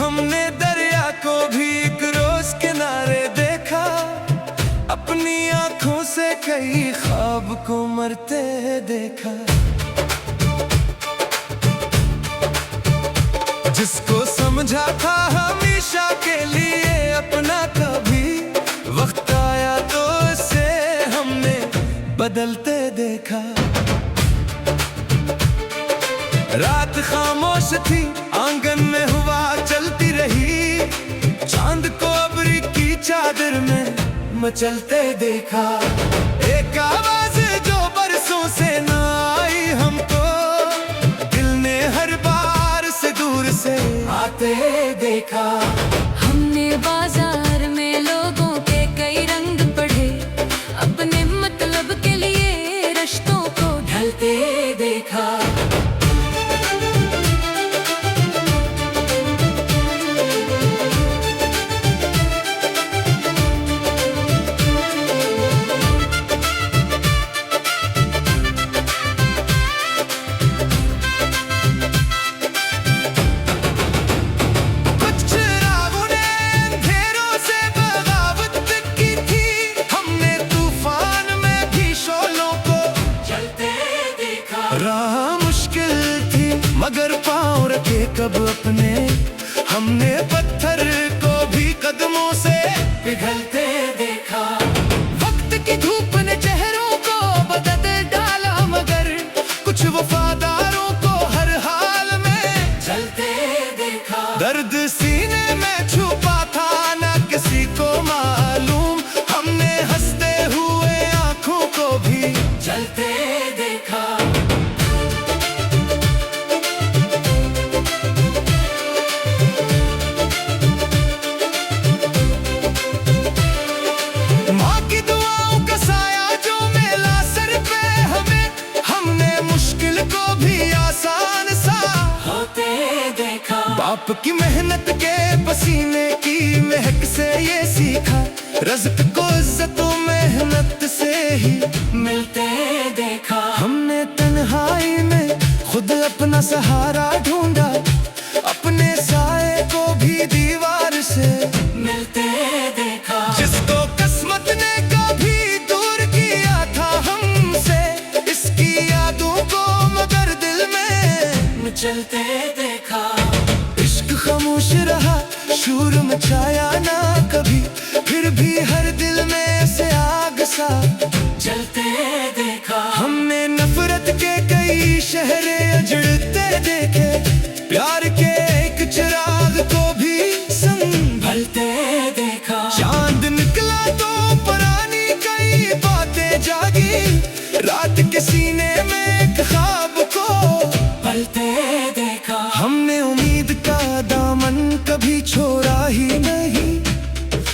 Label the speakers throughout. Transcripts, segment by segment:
Speaker 1: हमने दरिया को भी एक रोज किनारे देखा, अपनी आंखों से कई ख्वाब को मरते देखा। जिसको समझा था हमेशा के लिए अपना, कभी वक्त आया तो उसे हमने बदलते देखा। रात खामोश थी, आंगन में हवा चलती रही, चांद को अबरी की चादर में मचलते देखा। एक आवाज जो बरसों से ना आई हमको, दिल ने हर बार से दूर से आते देखा।
Speaker 2: हमने बाजार में लोगों के कई रंग पढ़े, अपने मतलब के लिए रिश्तों को ढलते देखा।
Speaker 1: राह मुश्किल थी मगर पाँव रखे कब अपने, हमने पत्थर को भी कदमों से पिघलते देखा। वक्त की धूप ने चेहरों को बदल डाला, मगर कुछ वफादारों को हर हाल में चलते देखा। दर्द सीने में छुपा था ना किसी को मालूम, हमने हंसते हुए आंखों को भी चलते देखा। बाप की मेहनत के पसीने की महक से ये सीखा, रज़्क़ को इज्जत मेहनत से ही मिलते देखा। हमने तन्हाई में खुद अपना सहारा ढूंढा, अपने साए को भी दीवार से मिलते देखा। जिसको किस्मत ने कभी दूर किया था हमसे, इसकी यादों को मगर दिल में चलते देखा। खामोश रहा, शूर मचाया ना कभी, फिर भी हर दिल में से आग सा जलते देखा। हमने नफरत के कई शहरे अजड़ते देखे, प्यार के एक चिराग को भी संभलते देखा। चांद निकला तो पुरानी कई बातें जागी, रात के सीने में एक ख्वाब को पलते देखा। हमने उम्मीद का दामन कभी छोड़ा ही नहीं,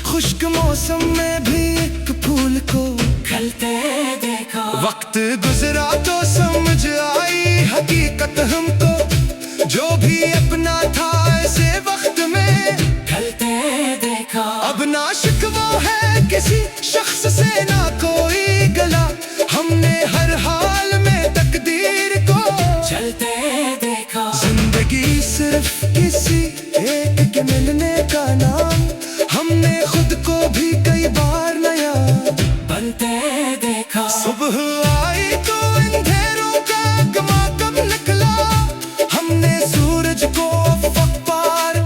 Speaker 1: खुश्क मौसम में भी एक फूल को खिलते देखा। वक्त गुजरा तो समझ आई हकीकत हमको, जो भी अपना था ऐसे वक्त में ढलते देखा। अब ना शिकवा है किसी शख्स से ना कोई गला, हमने हर हाल में तकदीर को चलते देखा। जिंदगी सिर्फ किसी एक के मिलने का नाम, हमने खुद को भी कई बार नया बनते देखा। सुबह आई तो अंधेरों का गमा कब निकला, हमने सूरज को अफ़क़ पार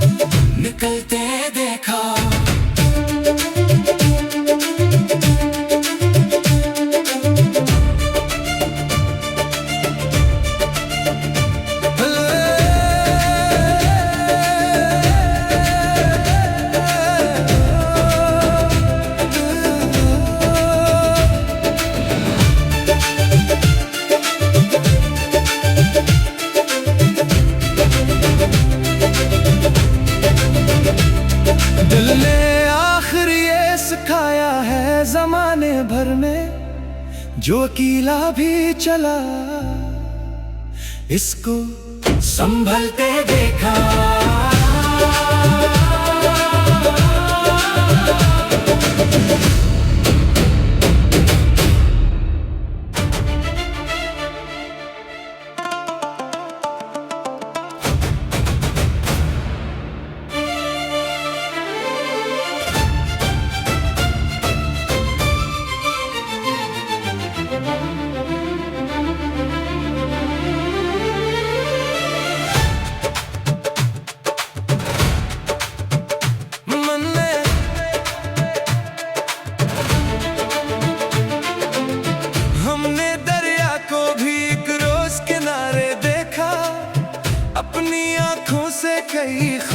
Speaker 1: निकलते देखा। दिल ने आखिर ये सिखाया है जमाने भर में, जो अकेला भी चला इसको संभलते देखा।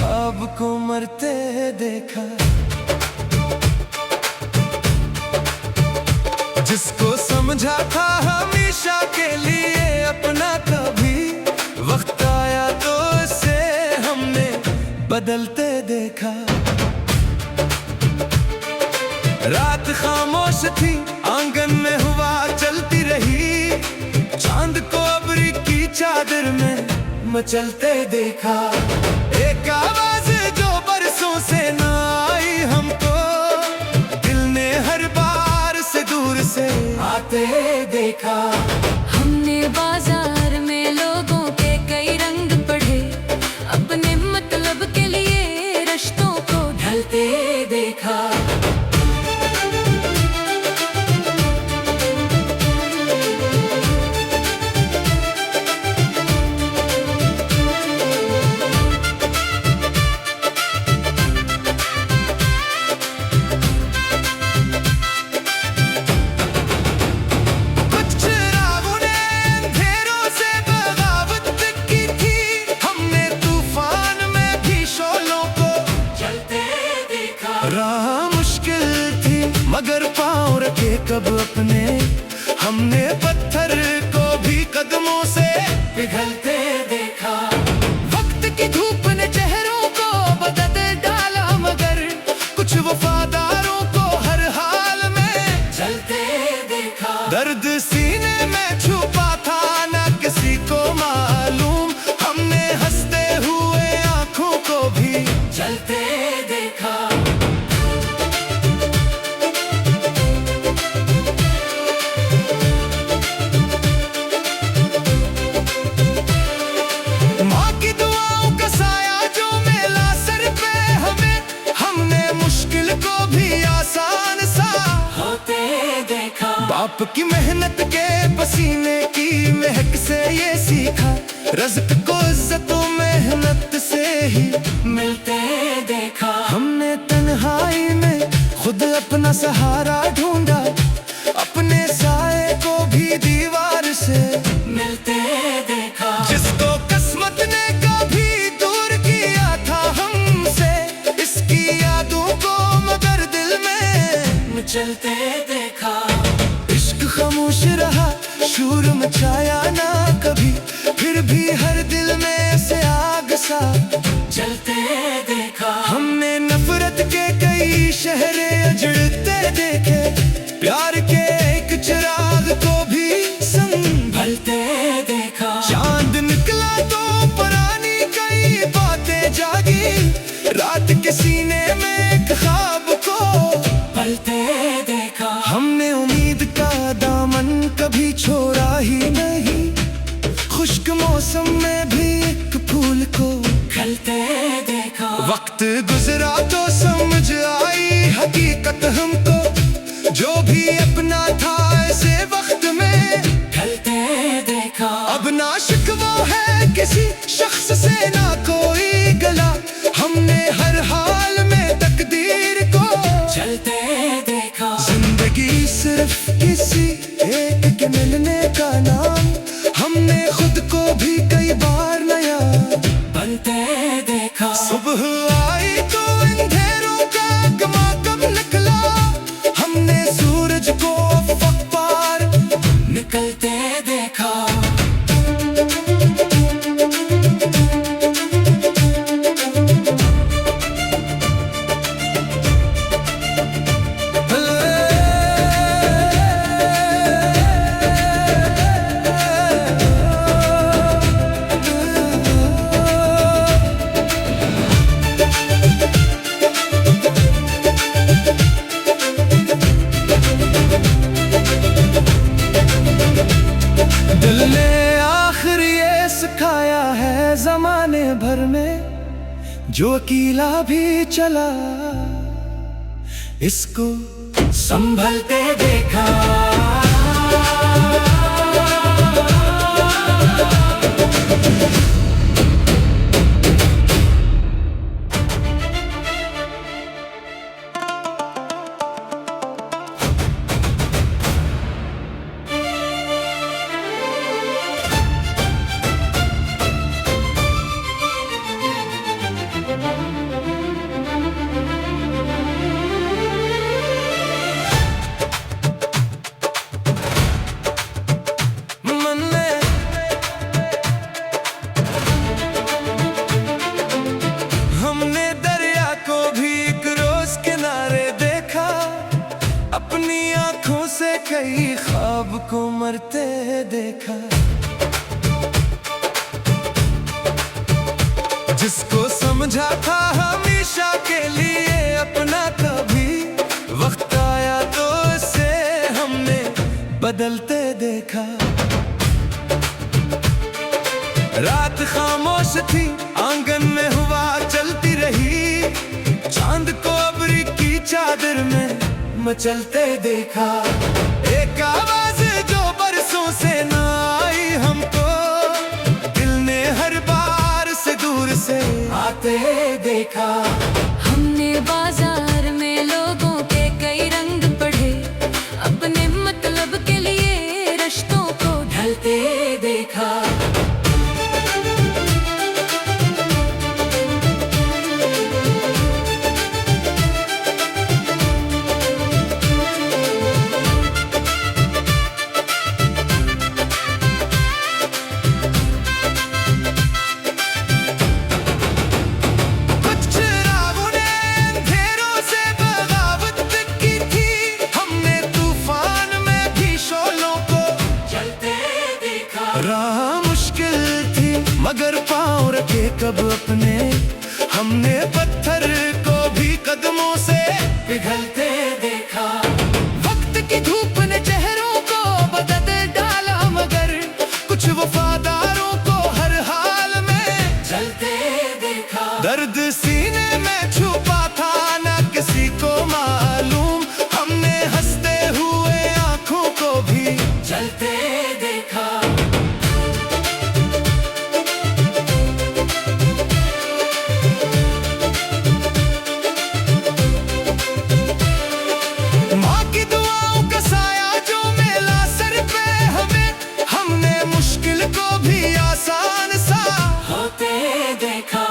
Speaker 1: ख्वाब को मरते देखा, जिसको समझा था हमेशा के लिए अपना, कभी वक्त आया तो इसे हमने बदलते देखा। रात खामोश थी, आंगन में हवा चलती रही, चांद को अबरी की चादर में मचलते देखा। एक आवाज जो बरसों से ना आई हमको, दिल ने हर बार से दूर से आते देखा।
Speaker 2: हमने बाजार में लोगों के कई रंग पढ़े, अपने मतलब के लिए रिश्तों को ढलते देखा।
Speaker 1: राह मुश्किल थी मगर पाँव रखे कब अपने, हमने पत्थर को भी कदमों से पिघलते देखा। वक्त की धूप ने चेहरों को बदल डाला, मगर कुछ वफादारों को हर हाल में चलते देखा। दर्द सीने में छुपा था ना किसी को मालूम, हमने हंसते हुए आंखों को भी चलते देखा। बाप की मेहनत के पसीने की महक से ये सीखा, रज़्क़ को इज़्ज़तों मेहनत से ही मिलते देखा। हमने तन्हाई में खुद अपना सहारा ढूंढा, अपने साए को भी दीवार से मिलते देखा। जिसको किस्मत ने कभी दूर किया था हमसे, इसकी यादों को मगर दिल में चलते देखा। खामोश रहा, शूर मचाया ना कभी, फिर भी हर दिल में से आग सा जलते देखा। हमने नफरत के कई शहरे उजड़ते देखे, प्यार के एक चिराग को भी संभलते देखा। चांद निकला तो पुरानी कई बातें जागी, रात के सीने में एक ख्वाब को पलते देखा। हमने उम्मीद का दामन कभी छोड़ा ही नहीं, खुश्क मौसम में भी एक फूल को खिलते देखा। वक्त गुजरा तो समझ आई हकीकत हमको, जो भी अपना था ऐसे वक्त में ढलते देखा। अब ना शिकवा है किसी शख्स से ना कोई गला, हमने हर हाल में तकदीर को चलते देखा। जिंदगी सिर्फ किसी एक के मिलने का नाम, हमने खुद को भी कई बार नया बनते देखा। सुबह आई तो अंधेरों का गमा कब निकला, हमने सूरज को अफ़क़ पार निकलते देखा। दिल ने आखिर ये सिखाया है जमाने भर में, जो अकेला भी चला इसको संभलते देखा। कई ख्वाब को मरते देखा। जिसको समझा था हमेशा के लिए अपना, कभी वक्त आया तो उसे हमने बदलते देखा। रात खामोश थी, आंगन में हवा चलती रही, चांद को अबरी की चादर में मचलते देखा। एक आवाज जो बरसों से न आई हमको, दिल ने हर बार से दूर से आते देखा।
Speaker 2: हमने बाजार में लोगों के कई रंग पढ़े, अपने मतलब के लिए रिश्तों को ढलते देखा।
Speaker 1: राह मुश्किल थी मगर पाँव रखे कब अपने, हमने पत्थर को भी कदमों से पिघलते देखा। वक्त की धूप ने चेहरों को बदल डाला, मगर कुछ वफादारों को हर हाल में जलते देखा। दर्द सीने में छुपा था ना किसी को मालूम, हमने हंसते हुए आंखों को भी जलते देखा।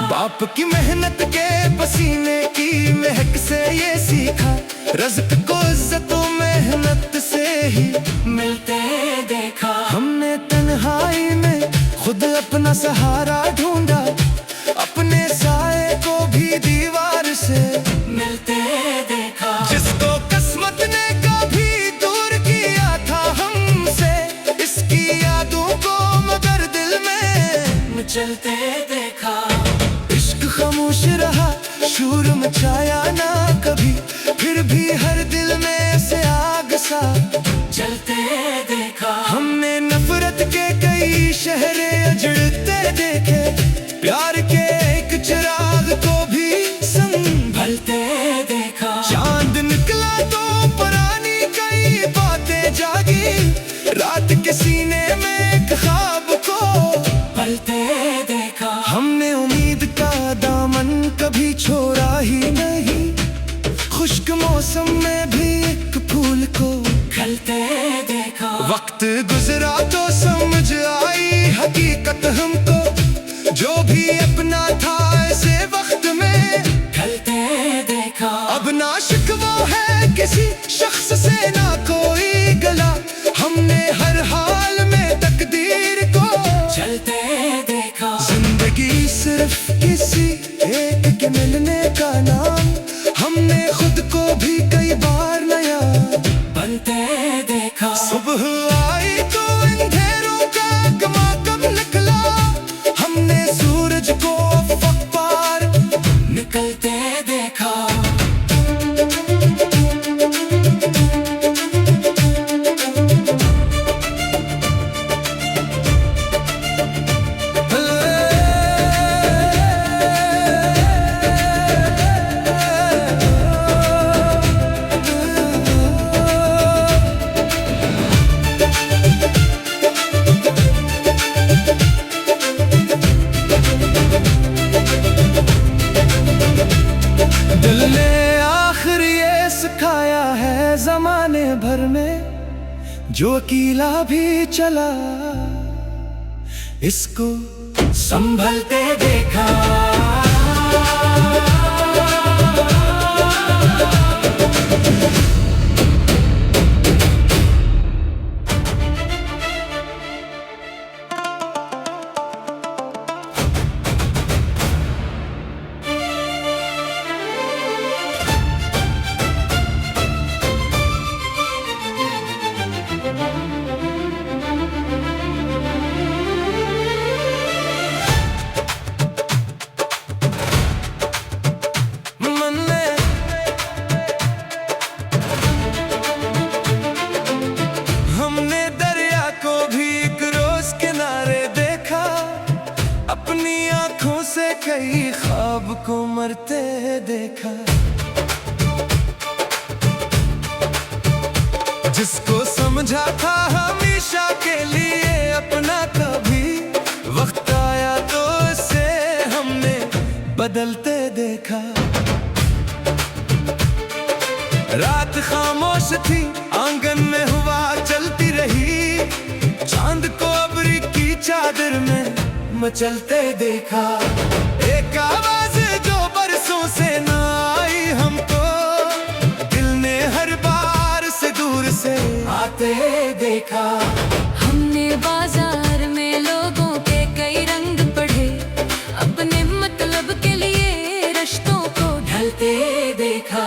Speaker 1: बाप की मेहनत के पसीने की महक से ये सीखा, रज़्क़ को इज्जतों मेहनत से ही मिलते देखा। हमने तन्हाई में खुद अपना सहारा ढूंढा, अपने साए को भी दीवार से मिलते देखा। जिसको किस्मत ने कभी दूर किया था हमसे, इसकी यादों को मगर दिल में मचलते देखा। खामोश रहा, शूर मचाया ना कभी, फिर भी हर दिल में से आग सा जलते देखा। हमने नफरत के कई शहरे अजड़ते देखे, प्यार के एक चिराग को भी संभलते देखा। चांद निकला तो पुरानी कई बातें जागी, रात के सीने में एक ख्वाब को पलते देखा। हमने उम्मीद का दामन कभी छोड़ा ही नहीं, खुश्क मौसम में भी एक फूल को खिलते देखा। वक्त गुजरा तो समझ आई हकीकत हमको, जो भी अपना था ऐसे वक्त में खिलते देखा। अब ना शिकवा है किसी शख्स से ना कोई गला, हमने हर हाल में तकदीर को चलते देखा। जिंदगी सिर्फ किसी एक के मिलने का नाम, हमने खुद को भी कई बार नया बनते देखा। सुबह आई तो अंधेरों का गमा कब निकला, हमने सूरज को अफ़क़ पार निकलते देखा। दिल ने आखिर ये सिखाया है जमाने भर में, जो अकेला भी चला इसको संभलते देखा। बढ़ते देखा। जिसको समझा था हमेशा के लिए अपना, कभी वक्त आया तो इसे हमने बदलते देखा। रात खामोश थी, आंगन में हवा चलती रही, चांद को अबरी की चादर में मचलते देखा। एक आवाज जो बरसों से ना आई हमको, दिल ने हर बार से दूर से आते देखा।
Speaker 2: हमने बाजार में लोगों के कई रंग पढ़े, अपने मतलब के लिए रिश्तों को ढलते देखा।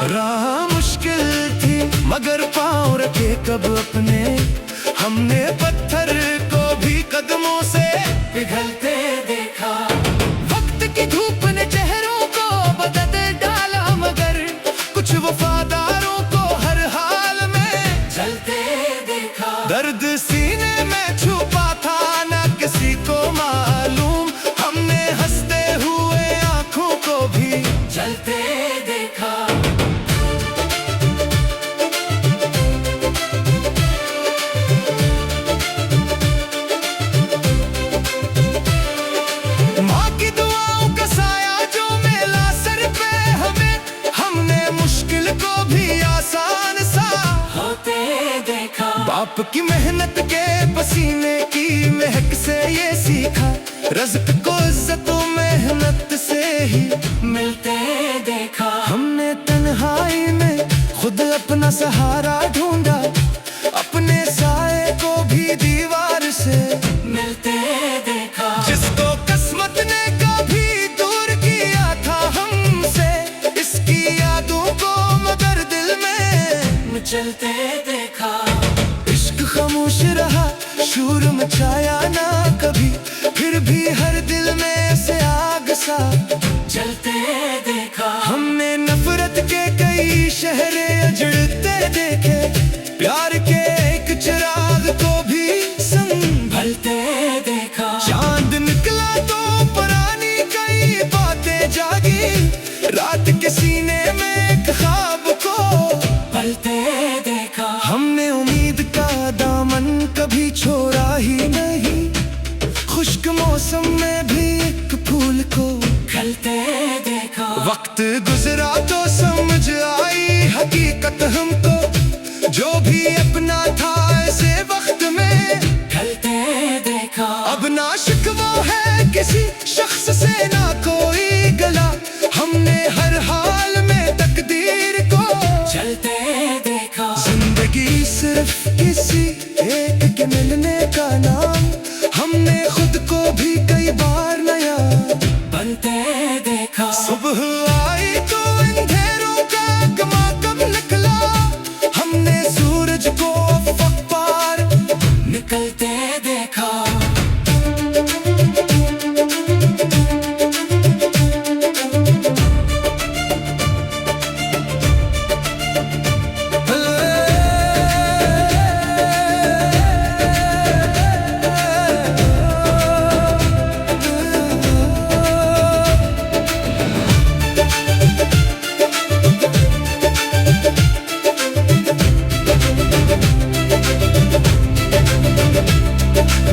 Speaker 1: राह मुश्किल थी मगर पाँव रखे कब अपने, हमने पत्थर को भी कदमों से पिघलते देखा। वक्त की धूप ने चेहरों को बदल डाला, मगर कुछ वफादारों को हर हाल में चलते देखा। दर्द सीने में छुपा था ना किसी को मालूम, हमने हंसते हुए आंखों को भी चलते देखा। बाप की मेहनत के पसीने की महक से ये सीखा, रज़्क़ को इज्जत मेहनत से ही मिलते देखा। हमने तन्हाई में खुद अपना सहारा ढूंढा, अपने साए को भी दीवार से मिलते देखा। जिसको किस्मत ने कभी दूर किया था हमसे, इसकी यादों को मगर दिल में चलते देखा। खामोश रहा, शूर मचाया ना कभी, फिर भी हर दिल में से आग सा जलते देखा। हमने नफरत के कई शहरे अजड़ते देखे, प्यार के एक चिराग को भी संभलते देखा। चांद निकला तो पुरानी कई बातें जागी, रात के सीने में एक ख्वाब को पलते देखा। हमने उम्मीद का दामन कभी छोड़ा ही नहीं, खुश्क मौसम में भी एक फूल को खिलते देखा। वक्त गुजरा तो समझ आई हकीकत हमको, जो भी अपना था ऐसे वक्त में ढलते देखा। अब ना शिकवा है किसी शख्स से ना कोई गला, हमने हर हाल में तकदीर को चलते देखा। जिंदगी सिर्फ किसी एक के मिलने का नाम, हमने खुद को भी कई बार नया बनते देखा। सुबह आई तो अंधेरों का गमा कब निकला, हमने सूरज को अफ़क़ पार निकलते देखा।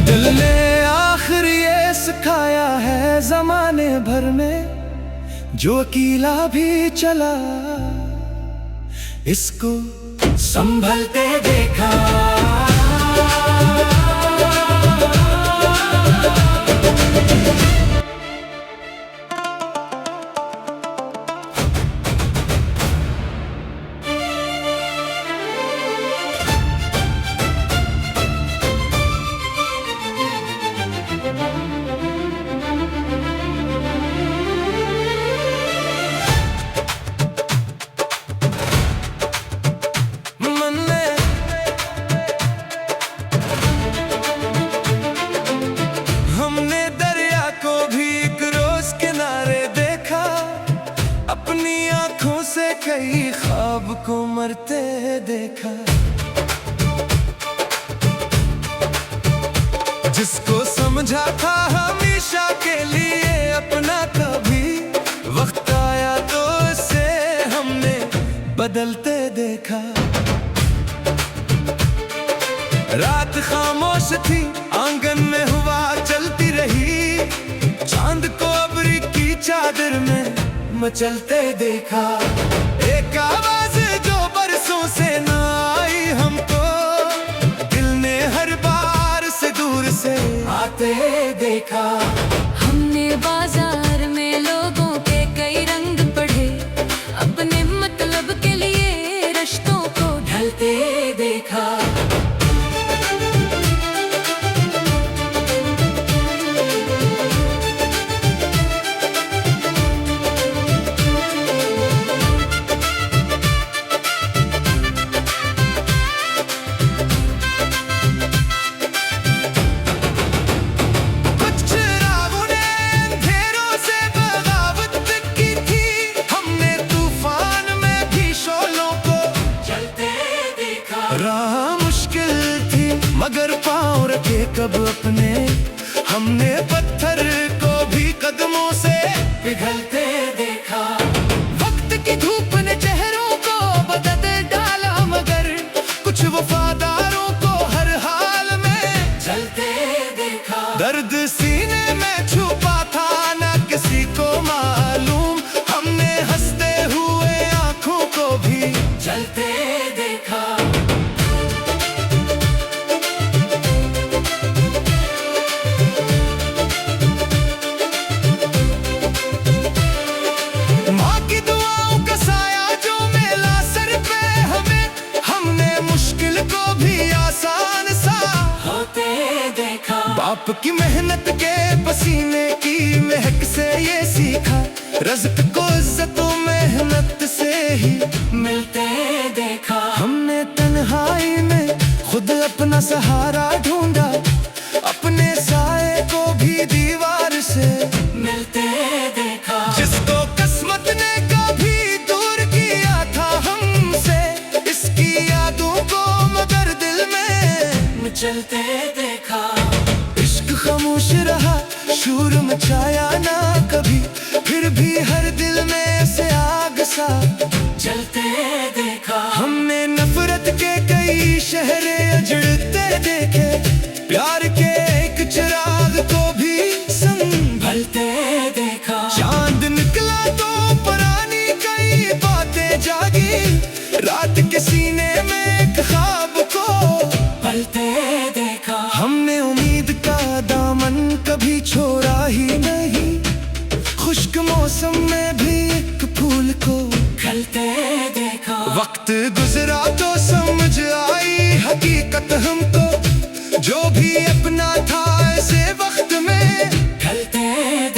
Speaker 1: दिल ने आखिर ये सिखाया है जमाने भर में, जो अकेला भी चला इसको संभलते देखा। आंखों से कई ख्वाब को मरते देखा। जिसको समझा था हमेशा के लिए अपना, कभी वक्त आया तो इसे हमने बदलते देखा। रात खामोश थी, आंगन में हवा चलती रही, चांद को अबरी की चादर में मचलते देखा। एक आवाज जो बरसों से न आई हमको, दिल ने हर बार से दूर से आते देखा।
Speaker 2: हमने बाजार में लोगों के कई रंग पढ़े, अपने मतलब के लिए रिश्तों को ढलते देखा।
Speaker 1: राह मुश्किल थी मगर पाँव रखे कब अपने, हमने पत्थर को भी कदमों से पिघलते देखा। वक्त की धूप ने चेहरों को बदल डाला, मगर कुछ वफादारों को हर हाल में चलते देखा। दर्द सीने में छुपा था ना किसी को मालूम, हमने हंसते हुए आंखों को भी चलते देखा। बाप की मेहनत के पसीने की महक से ये सीखा, रज़्क़ को इज़्ज़तों मेहनत से ही मिलते देखा। हमने तन्हाई में खुद अपना सहारा ढूंढा, अपने साए को भी दीवार से मिलते देखा। जिसको किस्मत ने कभी दूर किया था हमसे, इसकी यादों को मगर दिल में मचलते देखा। खामोश रहा, शूर मचाया ना कभी, फिर भी हर दिल में से आग सा जलते देखा। हमने नफरत के कई शहरे अजड़ते देखे, प्यार के एक चिराग को भी संभलते देखा। चांद निकला तो पुरानी कई बातें जागी, रात के सीने में एक ख्वाब को पलते देखा। हमने उम्मीद का दामन कभी छोड़ा ही नहीं, खुश्क मौसम में भी एक फूल को खिलते देखा। वक्त गुजरा तो समझ आई हकीकत हमको, जो भी अपना था ऐसे वक्त में खिलते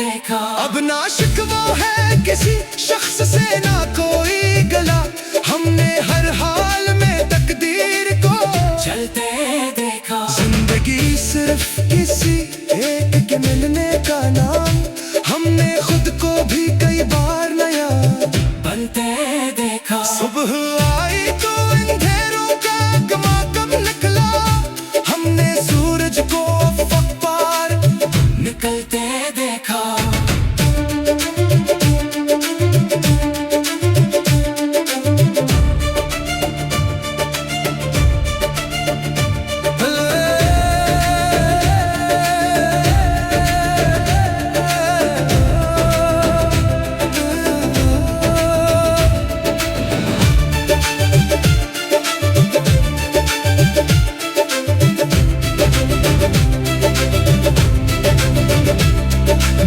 Speaker 1: देखा। अब ना शिकवा है किसी शख्स से ना कोई गला, हमने हर हाल में तकदीर को चलते देखा। जिंदगी सिर्फ किसी एक के मिलने का नाम, हमने खुद को भी कई बार नया बनते देखा। सुबह आई तो अंधेरों का गमा कब निकला, हमने सूरज को अफ़क़ पार निकलते देखा।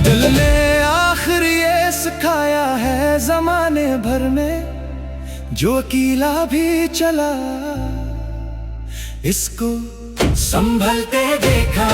Speaker 1: दिल ने आखिर ये सिखाया है जमाने भर में, जो अकेला भी चला इसको संभलते देखा।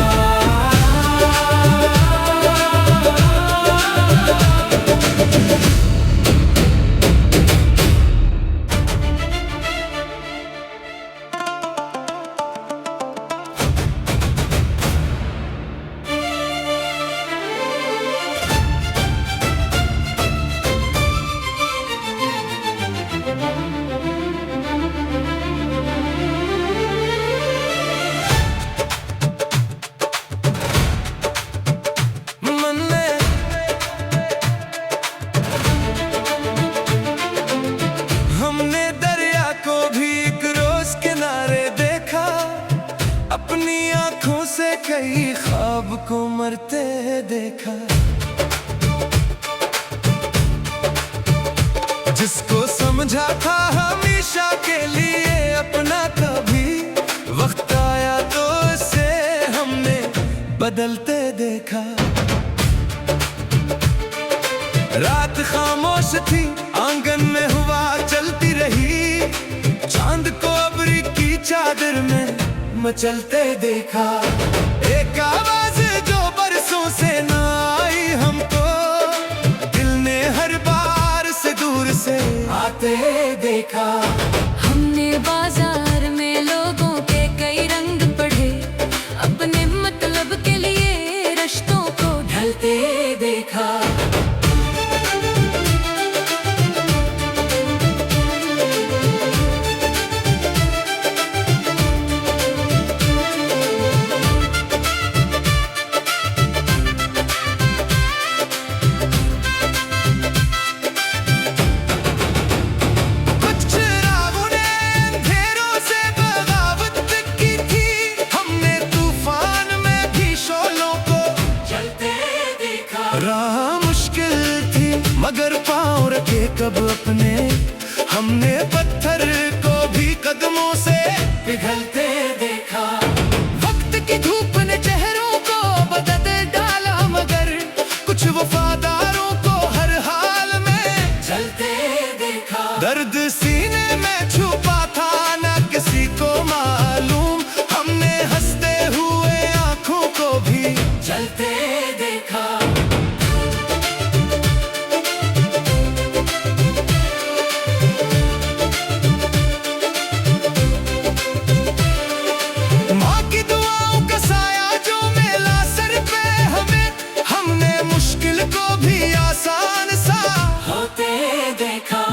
Speaker 1: मरते देखा। जिसको समझा था हमेशा के लिए अपना, कभी वक्त आया तो उसे हमने बदलते देखा। रात खामोश थी, आंगन में हवा चलती रही, चांद को अबरी की चादर में मचलते देखा। एक आवाज जो बरसों से ना आई हमको, दिल ने हर बार से दूर से आते देखा।
Speaker 2: हमने बाजार में लोगों के कई रंग पढ़े, अपने मतलब के लिए रिश्तों को ढलते देखा।
Speaker 1: राह मुश्किल थी मगर पाँव रखे कब अपने, हमने पत्थर को भी कदमों से पिघलते देखा। वक्त की धूप ने चेहरों को बदल डाला, मगर कुछ वफादारों को हर हाल में चलते देखा। दर्द सीने में छुपा था ना किसी को मालूम, हमने हंसते हुए आंखों को भी चलते देखा।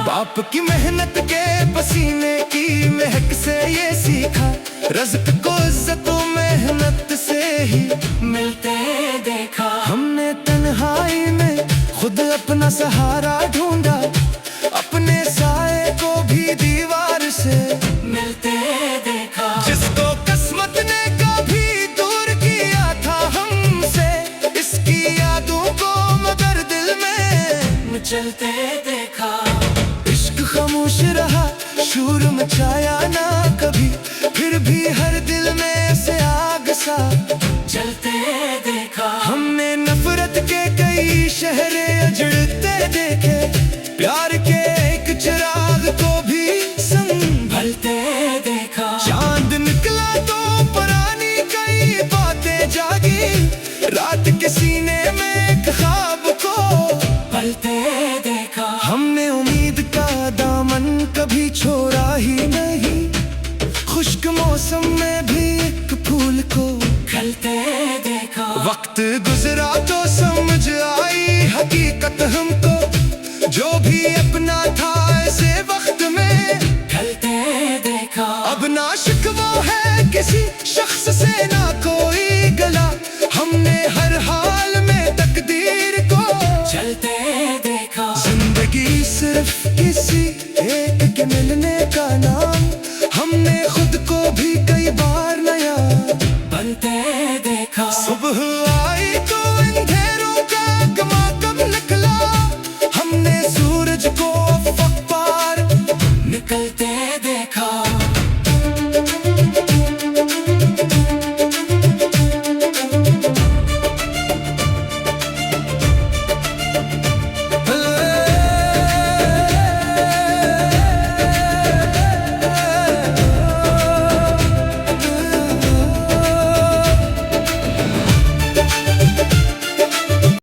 Speaker 1: बाप की मेहनत के पसीने की महक से ये सीखा, रज़्क़ को इज़्ज़त मेहनत से ही मिलते देखा। हमने तन्हाई में खुद अपना सहारा ढूंढा, अपने साए को भी दीवार से मिलते देखा। जिसको किस्मत ने कभी दूर किया था हमसे, इसकी यादों को मगर दिल में चलते देखा। खामोश रहा, शूर मचाया ना कभी, फिर भी हर दिल में से आग सा जलते देखा। हमने नफरत के कई शहरे अजड़ते देखे, प्यार के एक चिराग को भी संभलते देखा। चांद निकला तो पुरानी कई बातें जागी, रात के सीने में एक ख्वाब को पलते देखा। हमने उम्मीद का दामन कभी छोड़ा ही नहीं, खुश्क मौसम में भी एक फूल को खिलते देखा। वक्त